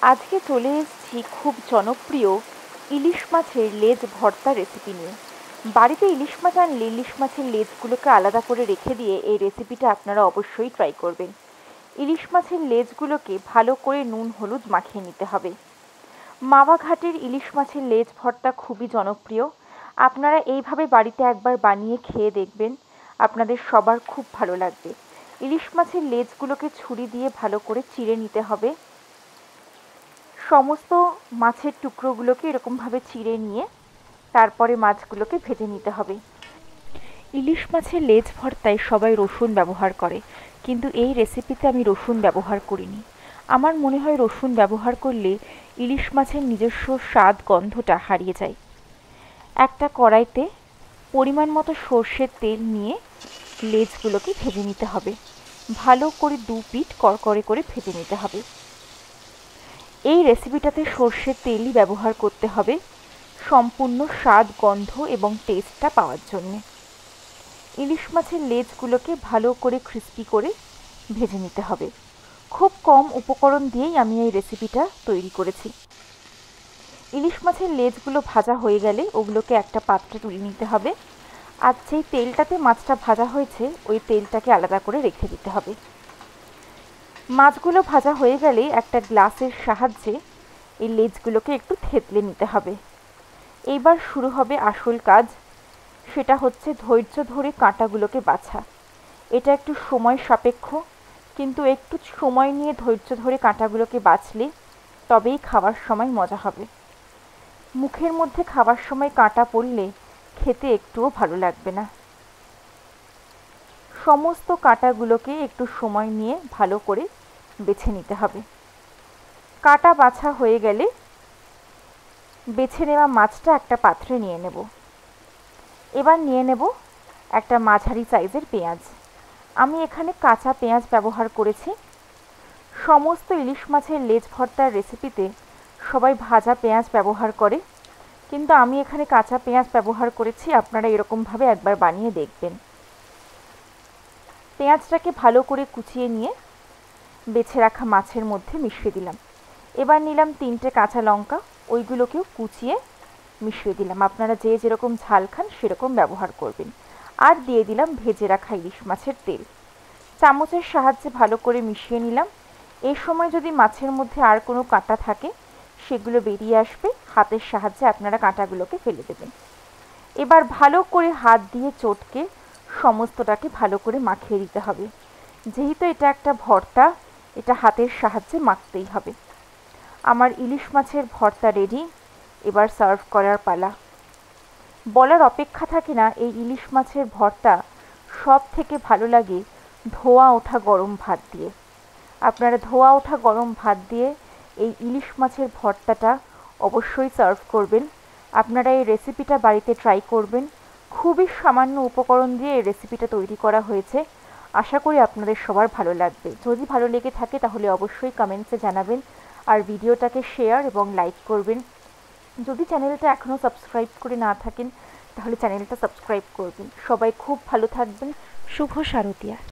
আজকে চলে এসেছি খুব জনপ্রিয় ইলিশ মাছের লেজ ভর্তা রেসিপি নিয়ে। বাড়িতে ইলিশ মাছ আনলে ইলিশ মাছের লেজগুলোকে আলাদা করে রেখে দিয়ে এই রেসিপিটা আপনারা অবশ্যই ট্রাই করবেন। ইলিশ মাছের লেজগুলোকে ভালো করে নুন হলুদ মাখিয়ে নিতে হবে। মাওয়া ঘাটের ইলিশ মাছের লেজ ভর্তা খুবই জনপ্রিয়। আপনারা এইভাবে বাড়িতে একবার বানিয়ে খেয়ে দেখবেন, আপনাদের সবার খুব ভালো লাগবে। ইলিশ মাছের লেজগুলোকে ছুরি দিয়ে ভালো করে চিড়ে নিতে হবে। সমস্ত মাছের টুকরোগুলোকে এরকমভাবে চিড়ে নিয়ে তারপরে মাছগুলোকে ভেজে নিতে হবে। ইলিশ মাছের লেজ ভর্তায় সবাই রসুন ব্যবহার করে, কিন্তু এই রেসিপিতে আমি রসুন ব্যবহার করিনি। আমার মনে হয় রসুন ব্যবহার করলে ইলিশ মাছের নিজস্ব স্বাদ গন্ধটা হারিয়ে যায়। একটা কড়াইতে পরিমাণ মতো সর্ষের তেল নিয়ে লেজগুলোকে ভেজে নিতে হবে। ভালো করে দু পিঠ কড়কড়ে করে ভেজে নিতে হবে। এই রেসিপিটাতে সর্ষের তেলই ব্যবহার করতে হবে সম্পূর্ণ স্বাদ গন্ধ এবং টেস্টটা পাওয়ার জন্যে। ইলিশ মাছের লেজগুলোকে ভালো করে ক্রিস্পি করে ভেজে নিতে হবে। খুব কম উপকরণ দিয়েই আমি এই রেসিপিটা তৈরি করেছি। ইলিশ মাছের লেজগুলো ভাজা হয়ে গেলে ওগুলোকে একটা পাত্রে তুলে নিতে হবে, আর যেই তেলটাতে মাছটা ভাজা হয়েছে ওই তেলটাকে আলাদা করে রেখে দিতে হবে। মাছগুলো ভাজা হয়ে গেলে একটা গ্লাসের সাহায্যে এই লেজগুলোকে একটু থেতলে নিতে হবে। এইবার শুরু হবে আসল কাজ, সেটা হচ্ছে ধৈর্য ধরে কাঁটাগুলোকে বাছা। এটা একটু সময় সাপেক্ষ, কিন্তু একটু সময় নিয়ে ধৈর্য ধরে কাঁটাগুলোকে বাছলে তবেই খাওয়ার সময় মজা হবে। মুখের মধ্যে খাওয়ার সময় কাঁটা পড়লে খেতে একটুও ভালো লাগবে না। সমস্ত কাঁটাগুলোকে একটু সময় নিয়ে ভালো করে বেছে নিতে হবে। কাঁটা বাছা হয়ে গেলে বেছে নেওয়া মাছটা একটা পাত্রে নিয়ে নেব। এবার নিয়ে নেব একটা মাঝারি সাইজের পেঁয়াজ। আমি এখানে কাঁচা পেঁয়াজ ব্যবহার করেছি। সমস্ত ইলিশ মাছের লেজ ভর্তার রেসিপিতে সবাই ভাজা পেঁয়াজ ব্যবহার করে, কিন্তু আমি এখানে কাঁচা পেঁয়াজ ব্যবহার করেছি। আপনারা এরকমভাবে একবার বানিয়ে দেখবেন। পেঁয়াজটাকে ভালো করে কুচিয়ে নিয়ে বেছে রাখা মাছের মধ্যে মিশিয়ে দিলাম। এবার নিলাম 3টে কাঁচা লঙ্কা, ওইগুলোকেও কুচিয়ে মিশিয়ে দিলাম। আপনারা যে যেরকম ঝাল খান সেরকম ব্যবহার করবেন। আর দিয়ে দিলাম ভেজে রাখা ইলিশ মাছের তেল। চামচের সাহায্যে ভালো করে মিশিয়ে নিলাম। এই সময় যদি মাছের মধ্যে আর কোনো কাঁটা থাকে সেগুলো বেরিয়ে আসবে, হাতের সাহায্যে আপনারা কাঁটাগুলোকে ফেলে দেবেন। এবার ভালো করে হাত দিয়ে চটকে সমস্তটাকে ভালো করে মাখিয়ে দিতে হবে। যেহেতু এটা একটা ভর্তা, এটা হাতের সাহায্যে মাখতেই হবে। আমার ইলিশ মাছের ভর্তা রেডি। এবার সার্ভ করার পালা। বলার অপেক্ষা থাকে না, এই ইলিশ মাছের ভর্তা সব থেকে ভালো লাগে ধোয়া ওঠা গরম ভাত দিয়ে। আপনারা ধোয়া ওঠা গরম ভাত দিয়ে এই ইলিশ মাছের ভর্তাটা অবশ্যই সার্ভ করবেন। আপনারা এই রেসিপিটা বাড়িতে ট্রাই করবেন। খুবই সামান্য উপকরণ দিয়ে এই রেসিপিটা তৈরি করা হয়েছে। আশা করি আপনাদের সবার ভালো লাগবে। যদি ভালো লেগে থাকে তাহলে অবশ্যই কমেন্টসে জানাবেন, আর ভিডিওটাকে শেয়ার এবং লাইক করবেন। যদি চ্যানেলটা এখনও সাবস্ক্রাইব করে না থাকেন তাহলে চ্যানেলটা সাবস্ক্রাইব করবেন। সবাই খুব ভালো থাকবেন। শুভ শারদিয়া।